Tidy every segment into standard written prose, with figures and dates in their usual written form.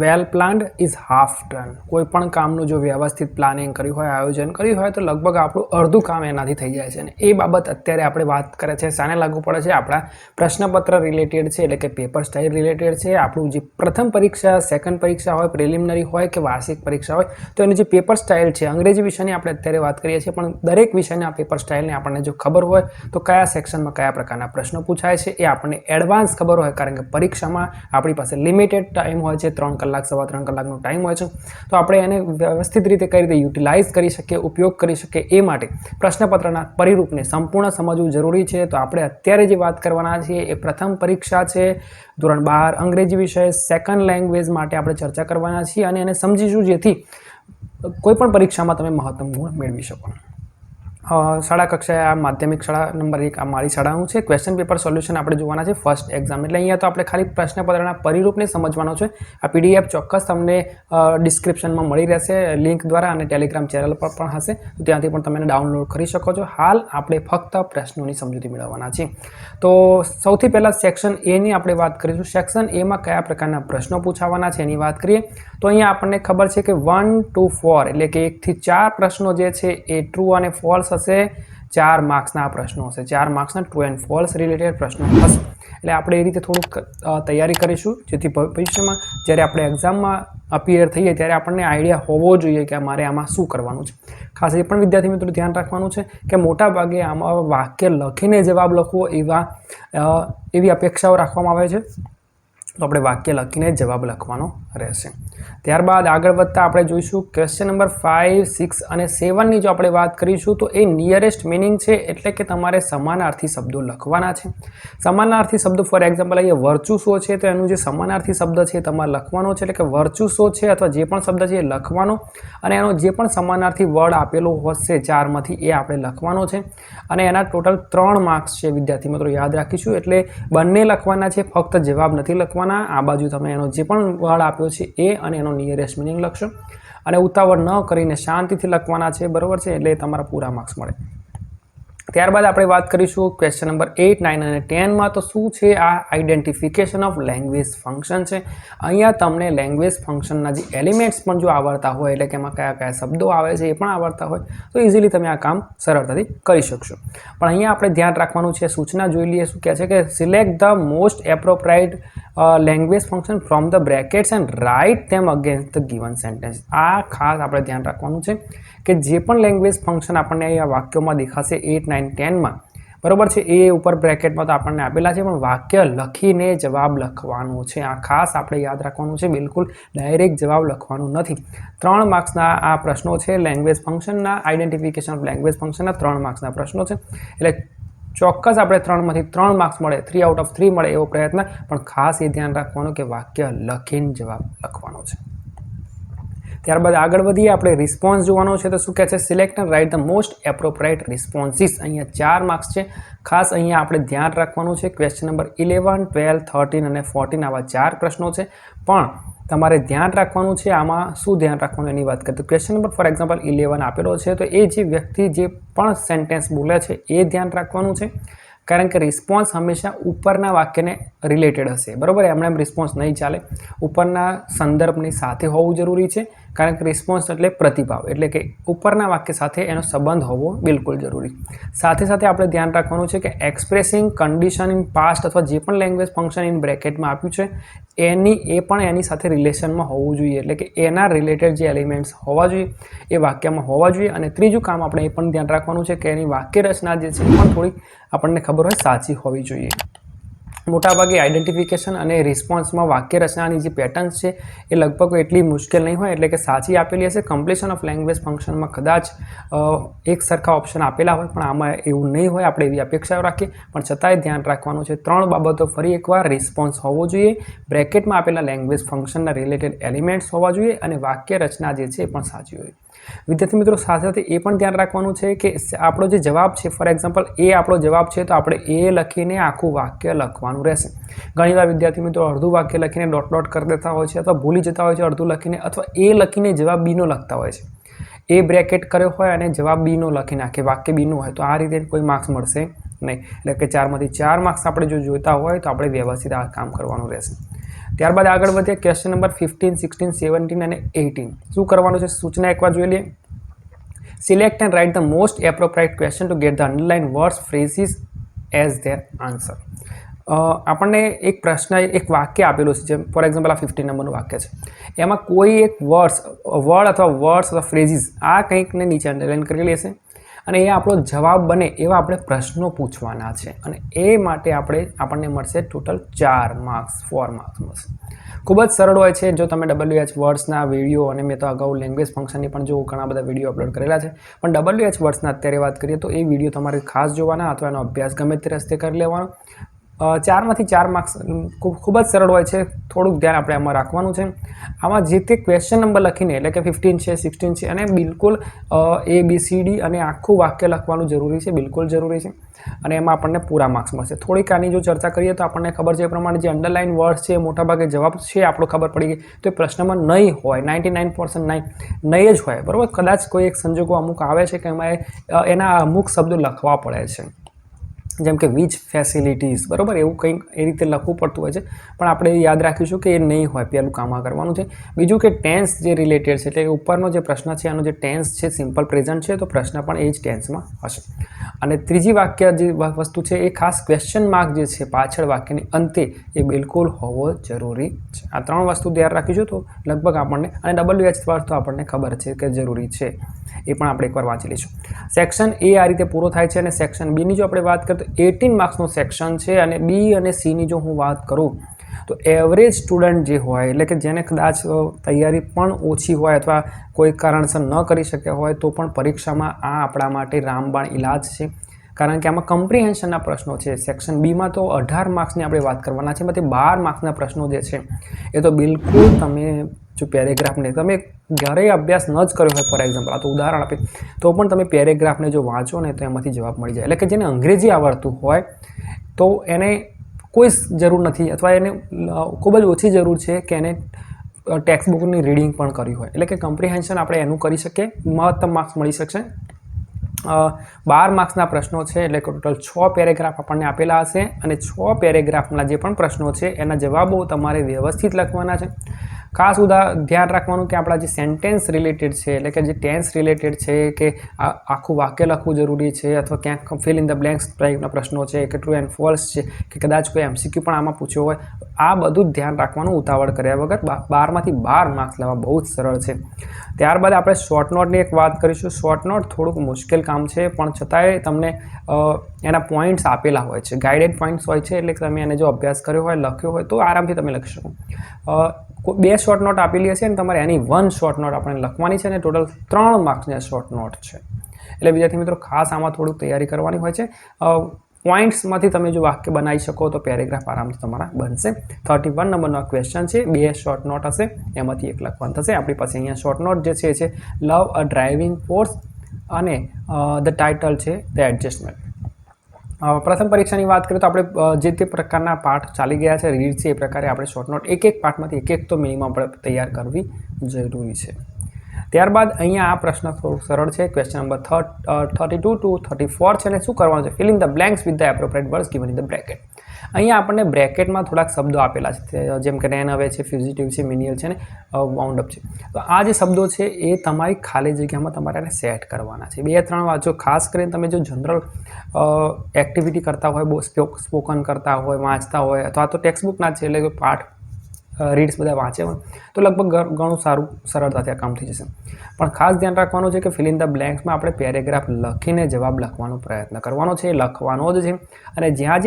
Well planned is half done. કોઈ પણ કામનું જો વ્યવસ્થિત પ્લાનિંગ કર્યું હોય, આયોજન કર્યું હોય, તો લગભગ આપણું અડધું કામ એનાથી થઈ જાય છે. અને એ બાબત અત્યારે આપણે વાત કરે છે શાને લાગુ પડે છે? આપણા પ્રશ્નપત્ર રિલેટેડ છે, એટલે કે પેપર સ્ટાઇલ રિલેટેડ છે. આપણું જે પ્રથમ પરીક્ષા, સેકન્ડ પરીક્ષા હોય, પ્રિલિમિનરી હોય કે વાર્ષિક પરીક્ષા હોય, તો એની જે પેપર સ્ટાઇલ છે, અંગ્રેજી વિષયની આપણે અત્યારે વાત કરીએ છીએ, પણ દરેક વિષયના પેપર સ્ટાઇલને આપણને જો ખબર હોય તો કયા સેક્શનમાં કયા પ્રકારના પ્રશ્નો પૂછાય છે એ આપણને એડવાન્સ ખબર હોય, કારણ કે પરીક્ષામાં આપણી પાસે લિમિટેડ ટાઈમ હોય છે, 3 કલાક, સવા 3 કલાકનો ટાઈમ હોય છે. તો આપણે એને વ્યવસ્થિત રીતે કઈ રીતે યુટિલાઇઝ કરી શકીએ, ઉપયોગ કરી શકીએ, એ માટે પ્રશ્નપત્રના પરિરૂપને સંપૂર્ણ સમજવું જરૂરી છે. તો આપણે અત્યારે જે વાત કરવાના છીએ એ પ્રથમ પરીક્ષા છે, ધોરણ 12 અંગ્રેજી વિષય, સેકન્ડ લેંગ્વેજ માટે આપણે ચર્ચા કરવાના છીએ અને એને સમજીશું જેથી કોઈ પણ પરીક્ષામાં તમે મહત્તમ ગુણ મેળવી શકો. શાળા કક્ષાએ માધ્યમિક શાળા નંબર 1 આ મારી શાળાનું છે. ક્વેશ્ચન પેપર સોલ્યુશન આપણે જોવાના છે ફર્સ્ટ એક્ઝામ. એટલે અહીંયા તો આપણે ખાલી પ્રશ્નપત્રના પરિરૂપને સમજવાનો છે. આ પીડીએફ ચોક્કસ તમને ડિસ્ક્રિપ્શનમાં મળી રહેશે લિંક દ્વારા, અને ટેલિગ્રામ ચેનલ પર પણ હશે, તો ત્યાંથી પણ તમે ડાઉનલોડ કરી શકો છો. હાલ આપણે ફક્ત પ્રશ્નોની સમજૂતી મેળવવાના છીએ. તો સૌથી પહેલાં સેક્શન એની આપણે વાત કરીશું. સેક્શન એમાં કયા પ્રકારના પ્રશ્નો પૂછાવાના છે એની વાત કરીએ તો અહીંયા આપણને ખબર છે કે 1 to 4 એટલે કે 1 થી 4 પ્રશ્નો જે છે એ ટ્રુ અને ફોલ્સ હશે. 4 માર્ક્સના પ્રશ્નો હશે. 4 માર્ક્સના ટ્રુ એન્ડ ફોલ્સ રિલેટેડ પ્રશ્નો હશે. એટલે આપણે એ રીતે થોડુંક તૈયારી કરીશું જેથી ભવિષ્યમાં જ્યારે આપણે એક્ઝામમાં અપિયર થઈએ ત્યારે આપણને આઈડિયા હોવો જોઈએ કે મારે આમાં શું કરવાનું છે. ખાસ એ પણ વિદ્યાર્થી મિત્રો ધ્યાન રાખવાનું છે કે મોટા ભાગે આમાં વાક્ય લખીને જવાબ લખવો એવી અપેક્ષાઓ રાખવામાં આવે છે. તો આપણે વાક્ય લખીને જવાબ લખવાનો રહેશે. ત્યારબાદ આગળ વધતા આપણે જોઈશું ક્વેશ્ચન નંબર 5, 6 અને 7ની જો આપણે વાત કરીશું તો એ નિયરેસ્ટ મિનિંગ છે, એટલે કે તમારે સમાનાર્થી શબ્દો લખવાના છે. સમાનાર્થી શબ્દો ફોર એક્ઝામ્પલ અહીંયા વર્ચુસો છે, તો એનું જે સમાનાર્થી શબ્દ છે તમારે લખવાનો છે, એટલે કે વર્ચુસો છે અથવા જે પણ શબ્દ છે એ લખવાનો, અને એનો જે પણ સમાનાર્થી વર્ડ આપેલો હશે 4માંથી એ આપણે લખવાનો છે. અને એના ટોટલ 3 માર્ક્સ છે વિદ્યાર્થી મિત્રો, યાદ રાખીશું. એટલે બંને લખવાના છે, ફક્ત જવાબ નથી લખવાના. આ બાજુ તમે એનો જે પણ વર્ડ આપ્યો છે એ અને એનો નિયરેસ્ટ મિનિંગ લખશો, અને ઉતાવળ ન કરીને શાંતિથી લખવાના છે, બરાબર છે? એટલે તમારા પૂરા માર્ક્સ મળે. ત્યારબાદ આપણે વાત કરીશું ક્વેશ્ચન નંબર 8, 9 અને 10માં. તો શું છે આ? આઈડેન્ટિફિકેશન ઓફ લેંગ્વેજ ફંક્શન છે. અહીંયા તમને લેંગ્વેજ ફંક્શનના જે એલિમેન્ટ્સ પણ જો આવડતા હોય, એટલે કે એમાં કયા કયા શબ્દો આવે છે એ પણ આવડતા હોય, તો ઇઝીલી તમે આ કામ સરળતાથી કરી શકશો. પણ અહીંયા આપણે ધ્યાન રાખવાનું છે, સૂચના જોઈ લઈએ. શું કહે છે કે select the most એપ્રોપ્રાઇટ language function from the brackets and write them against the given sentence. આ ખાસ આપણે ધ્યાન રાખવાનું છે કે જે પણ લેંગ્વેજ ફંક્શન આપણને અહીંયા વાક્યોમાં દેખાશે 8, 9, 10માં, બરાબર છે, એ ઉપર બ્રેકેટમાં તો આપણને આપેલા છે, પણ વાક્ય લખીને જવાબ લખવાનું છે. આ ખાસ આપણે યાદ રાખવાનું છે, બિલકુલ ડાયરેક્ટ જવાબ લખવાનું નથી. 3 માર્ક્સના આ પ્રશ્નો છે લેંગ્વેજ ફંક્શનના. આઈડેન્ટિફિકેશન ઓફ લેંગ્વેજ ફંક્શનના 3 માર્ક્સના પ્રશ્નો છે. એટલે ચોક્કસ આપણે 3માંથી 3 માર્ક્સ મળે, 3 આઉટ ઓફ 3 મળે એવો પ્રયત્ન, પણ ખાસ એ ધ્યાન રાખવાનું કે વાક્ય લખીને જવાબ લખવાનો છે. ત્યારબાદ આગળ વધીએ, આપણે રિસ્પોન્સ જોવાનો છે. તો શું કહે છે? Select and write the most એપ્રોપ્રાઇટ responses. અહીંયા 4 માર્ક્સ છે. ખાસ અહીંયા આપણે ધ્યાન રાખવાનું છે. ક્વેશ્ચન નંબર 11, 12, 13 અને 14 આવા 4 પ્રશ્નો છે, પણ તમારે ધ્યાન રાખવાનું છે. આમાં શું ધ્યાન રાખવાનું એની વાત કરીએ તો ક્વેશ્ચન નંબર ફોર એક્ઝામ્પલ 11 આપેલો છે, તો એ જે વ્યક્તિ જે પણ સેન્ટેન્સ બોલે છે એ ધ્યાન રાખવાનું છે, કારણ કે રિસ્પોન્સ હંમેશા ઉપરના વાક્યને રિલેટેડ હશે, બરાબર? એમણે એમ રિસ્પોન્સ નહીં ચાલે, ઉપરના સંદર્ભની સાથે હોવું જરૂરી છે, કારણ કે રિસ્પોન્સ એટલે પ્રતિભાવ, એટલે કે ઉપરના વાક્ય સાથે એનો સંબંધ હોવો બિલકુલ જરૂરી. સાથે સાથે આપણે ધ્યાન રાખવાનું છે કે એક્સપ્રેસિંગ કન્ડિશન ઇન પાસ્ટ અથવા જે પણ લેંગ્વેજ ફંક્શન ઇન બ્રેકેટમાં આપ્યું છે એ પણ એની સાથે રિલેશનમાં હોવું જોઈએ, એટલે કે એના રિલેટેડ જે એલિમેન્ટ્સ હોવા જોઈએ એ વાક્યમાં હોવા જોઈએ. અને ત્રીજું કામ આપણે એ પણ ધ્યાન રાખવાનું છે કે એની વાક્ય રચના જે છે એ પણ થોડીક આપણને ખબર હોય સાચી હોવી જોઈએ. મોટાભાગે આઈડેન્ટિફિકેશન અને રિસ્પોન્સમાં વાક્ય રચનાની જે પેટર્ન્સ છે એ લગભગ એટલી મુશ્કેલ નહીં હોય, એટલે કે સાચી આપેલી હશે. કમ્પ્લીશન ઓફ લેંગ્વેજ ફંક્શનમાં કદાચ એક સરખા ઓપ્શન આપેલા હોય, પણ આમાં એવું નહીં હોય, આપણે એવી અપેક્ષાઓ રાખીએ. પણ છતાંય ધ્યાન રાખવાનું છે 3 બાબતો. ફરી એકવાર, રિસ્પોન્સ હોવો જોઈએ, બ્રેકેટમાં આપેલા લેંગ્વેજ ફંક્શનના રિલેટેડ એલિમેન્ટ્સ હોવા જોઈએ, અને વાક્ય રચના જે છે એ પણ સાચી હોય. વિદ્યાર્થી મિત્રો સાથે સાથે એ પણ ધ્યાન રાખવાનું છે કે આપણો જે જવાબ છે, ફોર એક્ઝામ્પલ એ આપણો જવાબ છે, તો આપણે એ લખીને આખું વાક્ય લખવાનું રહેશે. ઘણીવાર વિદ્યાર્થી મિત્રો અડધું વાક્ય લખીને ડોટ ડોટ કરી દેતા હોય છે, અથવા ભૂલી જતા હોય છે અડધું લખીને, અથવા એ લખીને જવાબ બીનો લખતા હોય છે. એ બ્રેકેટ કર્યો હોય અને જવાબ બીનો લખી નાખે, વાક્ય બીનું હોય, તો આ રીતે કોઈ માર્ક્સ મળશે નહીં. એટલે કે 4માંથી 4 માર્ક્સ આપણે જો જોઈતા હોય તો આપણે વ્યવસ્થિત આ કામ કરવાનું રહેશે. ત્યારબાદ આગળ વધીએ ક્વેશ્ચન નંબર 15, 16, 17 અને 18. શું કરવાનું છે સૂચના એકવાર જોઈ લઈએ. Select and write the most appropriate question to get the underline words phrases as their answer. આપણને એક પ્રશ્ન એક વાક્ય આપેલું છે, જેમ ફોર એક્ઝામ્પલ આ 15 નંબરનું વાક્ય છે. એમાં કોઈ એક વર્ડ અથવા ફ્રેઝીસ આ કંઈકને નીચે અંડરલાઇન કરી લેશે અને એ આપણો જવાબ બને એવા આપણે પ્રશ્નો પૂછવાના છે અને એ માટે આપણને મળશે ટોટલ 4 માર્ક્સ, 4 માર્ક્સ મળશે. ખૂબ જ સરળ હોય છે. જો તમે WH વર્ડ્સના વિડીયો, અને મેં તો અગાઉ લેંગ્વેજ ફંક્શનની પણ જો ઘણા બધા વિડીયો અપલોડ કરેલા છે, પણ WH વર્ડ્સના અત્યારે વાત કરીએ તો એ વિડીયો તમારે ખાસ જોવાના અથવા એનો અભ્યાસ ગમે તે રસ્તે કરી લેવાનો. 4 માંથી 4 માર્ક્સ ખૂબ જ સરળ હોય છે. થોડુંક ધ્યાન આપણે આમાં રાખવાનું છે. આમાં જે તે ક્વેશ્ચન નંબર લખીને, એટલે કે 15 છે, 16 છે, અને બિલકુલ ABCD અને આખું વાક્ય લખવાનું જરૂરી છે, બિલકુલ જરૂરી છે. અને એમાં આપણને પૂરા માર્ક્સ મળશે. થોડીક આની જો ચર્ચા કરીએ તો આપણને ખબર છે એ પ્રમાણે જે અંડરલાઇન વર્ડ્સ છે, મોટાભાગે જવાબ છે આપણો ખબર પડી ગઈ તો એ પ્રશ્નમાં નહીં હોય, 99% નહીં જ હોય, બરાબર. કદાચ કોઈ એક સંજોગો અમુક આવે છે કે એમાં એના અમુક શબ્દો લખવા પડે છે, જેમ કે વીચ ફેસિલિટીઝ, બરાબર, એવું કંઈક એ રીતે લખવું પડતું હોય છે. પણ આપણે યાદ રાખીશું કે એ નહીં હોય. પહેલું કામ આ કરવાનું છે. બીજું કે ટેન્સ જે રિલેટેડ છે, એટલે ઉપરનો જે પ્રશ્ન છે એનો જે ટેન્સ છે સિમ્પલ પ્રેઝન્ટ છે, તો પ્રશ્ન પણ એ જ ટેન્સમાં હશે. અને ત્રીજી વાક્ય જે વસ્તુ છે એ ખાસ ક્વેશ્ચન માર્ક જે છે પાછળ વાક્યની અંતે એ બિલકુલ હોવો જરૂરી છે. આ 3 વસ્તુ ધ્યાન રાખીશું તો લગભગ આપણને, અને WH વર્ડ તો આપણને ખબર છે કે જરૂરી છે, એ પણ આપણે એકવાર વાંચી લઈશું. સેક્શન A આ રીતે પૂરો થાય છે. અને સેક્શન B ની જો આપણે વાત કરીએ તો 18 માર્ક્સનું સેક્શન છે. અને B અને C ની જો હું વાત કરું તો એવરેજ સ્ટુડન્ટ જે હોય, એટલે કે જેને કદાચ તૈયારી પણ ઓછી હોય અથવા કોઈ કારણસર ન કરી શક્યા હોય તો પણ પરીક્ષામાં આ આપણા માટે રામબાણ ઇલાજ છે. કારણ કે આમાં કમ્પ્રિહેન્શનના પ્રશ્નો છે. સેક્શન બીમાં તો 18 માર્ક્સની આપણે વાત કરવાના છે. એમાંથી 12 માર્ક્સના પ્રશ્નો જે છે એ તો બિલકુલ તમે જો પેરેગ્રાફને તમે ઘરે અભ્યાસ ન જ કર્યો હોય, ફોર એક્ઝામ્પલ આ તો ઉદાહરણ આપે, તો પણ તમે પેરેગ્રાફને જો વાંચો ને તો એમાંથી જવાબ મળી જાય. એટલે કે જેને અંગ્રેજી આવડતું હોય તો એને કોઈ જરૂર નથી, અથવા એને ખૂબ જ ઓછી જરૂર છે કે એને ટેક્સ્ટ બુકની રીડિંગ પણ કરી હોય. એટલે કે કમ્પ્રિહેન્શન આપણે એનું કરી શકીએ, મહત્તમ માર્ક્સ મળી શકશે. 12 માર્ક્સના પ્રશ્નો છે, એટલે કે ટોટલ 6 પેરેગ્રાફ આપણને આપેલા હશે. અને 6 પેરેગ્રાફના જે પણ પ્રશ્નો છે એના જવાબો તમારે વ્યવસ્થિત લખવાના છે. ખાસ ધ્યાન રાખવાનું કે આપણા જે સેન્ટેન્સ રિલેટેડ છે, એટલે કે જે ટેન્સ રિલેટેડ છે, કે આખું વાક્ય લખવું જરૂરી છે, અથવા ક્યાંક ફિલ ઇન ધ બ્લેન્ક્સ ટાઈપના પ્રશ્નો છે, કે ટ્રુ એન્ડ ફોલ્સ છે, કે કદાચ કોઈ MCQ પણ આમાં પૂછ્યો હોય, આ બધું જ ધ્યાન રાખવાનું ઉતાવળ કર્યા વગર. 12 માંથી 12 માર્ક્સ લેવા બહુ જ સરળ છે. ત્યારબાદ આપણે શોર્ટ નોટની એક વાત કરીશું. શોર્ટ નોટ થોડુંક મુશ્કેલ કામ છે, પણ છતાંય તમને એના પોઈન્ટ્સ આપેલા હોય છે, ગાઈડેડ પોઈન્ટ્સ હોય છે. એટલે કે તમે એને જો અભ્યાસ કર્યો હોય, લખ્યો હોય તો આરામથી તમે લખી શકો. 2 શોર્ટ નોટ આપેલી હશે અને તમારે એની 1 શોર્ટ નોટ આપણે લખવાની છે. અને ટોટલ 3 માર્ક્સની શોર્ટ નોટ છે. એટલે વિદ્યાર્થી મિત્રો ખાસ આમાં થોડુંક તૈયારી કરવાની હોય છે. પોઈન્ટ્સમાંથી તમે જો વાક્ય બનાવી શકો તો પેરેગ્રાફ આરામથી તમારા બનશે. 31 નંબરનો ક્વેશ્ચન છે. 2 શોર્ટ નોટ હશે, એમાંથી એક લખવાનું થશે. આપણી પાસે અહીંયા શોર્ટ નોટ જે છે એ લવ અ ડ્રાઇવિંગ ફોર્સ અને ધ ટાઇટલ છે ધ એડજસ્ટમેન્ટ. પ્રથમ પરીક્ષાની વાત કરીએ તો આપણે જે તે પ્રકારના પાઠ ચાલી ગયા છે, રીડ છે, એ પ્રકારે આપણે શોર્ટ નોટ એક પાઠમાંથી એક તો મિનિમમ આપણે તૈયાર કરવી જરૂરી છે. ત્યારબાદ અહીંયા આ પ્રશ્ન થોડું સરળ છે. ક્વેશ્ચન નંબર 32 ટુ 34 છે. અને શું કરવાનું છે? Fill in the blanks with the appropriate words given in the bracket. અહીંયા આપણને બ્રેકેટમાં થોડાક શબ્દો આપેલા છે, જેમ કે રેન અવે છે, ફ્યુઝિટિવ છે, મિનિયલ છે, ને વાઉન્ડ અપ છે. તો આ જે શબ્દો છે એ તમારી ખાલી જગ્યામાં તમારે એને સેટ કરવાના છે. 2-3 વાંચો. ખાસ કરીને તમે જો જનરલ એક્ટિવિટી કરતા હોય, સ્પોકન કરતા હોય, વાંચતા હોય, અથવા તો ટેક્સ્ટ બુકના છે, એટલે કે પાઠ રીડ્સ બધા વાંચે હોય તો લગભગ ઘણું સારું સરળતાથી આ કામ થઈ જશે. પણ ખાસ ધ્યાન રાખવાનું છે કે ફિલ ઇન ધ બ્લેન્ક્સમાં આપણે પેરેગ્રાફ લખીને જવાબ લખવાનો પ્રયત્ન કરવાનો છે, લખવાનો જ છે. અને જ્યાં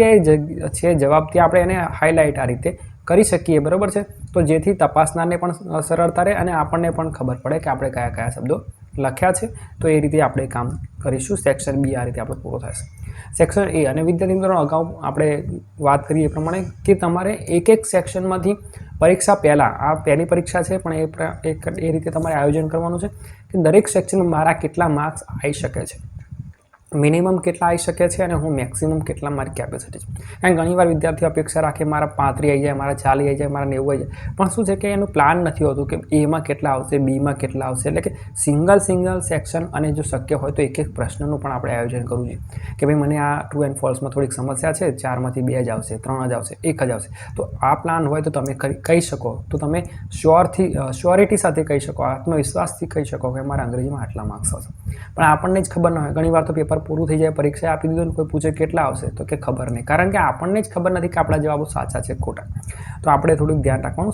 છે જવાબ ત્યાં આપણે એને હાઇલાઇટ આ રીતે કરી શકીએ, બરાબર છે. તો જેથી તપાસનારને પણ સરળતા રહે અને આપણને પણ ખબર પડે કે આપણે કયા કયા શબ્દો લખ્યા છે. તો એ રીતે આપણે કામ કરીશું. સેક્શન B આ રીતે આપણે પૂરો થશે. સેક્શન A, અને વિદ્યાર્થી મિત્રો અગાઉ આપણે વાત કરીએ એ પ્રમાણે કે તમારે એક સેક્શનમાંથી પરીક્ષા પહેલાં, આ પહેલી પરીક્ષા છે પણ એ રીતે તમારે આયોજન કરવાનું છે કે દરેક સેક્શનમાં મારા કેટલા માર્ક્સ આવી શકે છે. મિનિમમ કેટલા આવી શકે છે અને હું મેક્સિમમ કેટલા મારી કેપેસિટી છે. કારણ ઘણીવાર વિદ્યાર્થીઓ અપેક્ષા રાખે મારા 35 આવી જાય, મારા 40 આવી જાય, મારા 90 આવી જાય, પણ શું છે કે એનું પ્લાન નથી હોતું કે એમાં કેટલા આવશે, બીમાં કેટલા આવશે. એટલે કે સિંગલ સેક્શન અને જો શક્ય હોય તો એક પ્રશ્નનું પણ આપણે આયોજન કરવું જોઈએ કે ભાઈ મને આ ટ્રુ એન્ડ ફોલ્સમાં થોડીક સમસ્યા છે, 4માંથી 2 જ આવશે, 3 જ આવશે, 1 જ આવશે. તો આ પ્લાન હોય તો તમે કહી શકો, તો તમે શ્યોરિટી સાથે કહી શકો, આત્મવિશ્વાસથી કહી શકો કે મારા અંગ્રેજીમાં આટલા માર્ક્સ આવશે. પણ આપણને જ ખબર ન હોય. ઘણીવાર તો પેપર પૂરું થઈ જાય, પરીક્ષા આપી દીધું, કોઈ પૂછે કેટલા આવશે તો કે ખબર નહીં. કારણ કે આપણને જ ખબર નથી કે આપણા જવાબો સાચા છે ખોટા. તો આપણે થોડુંક ધ્યાન રાખવાનું.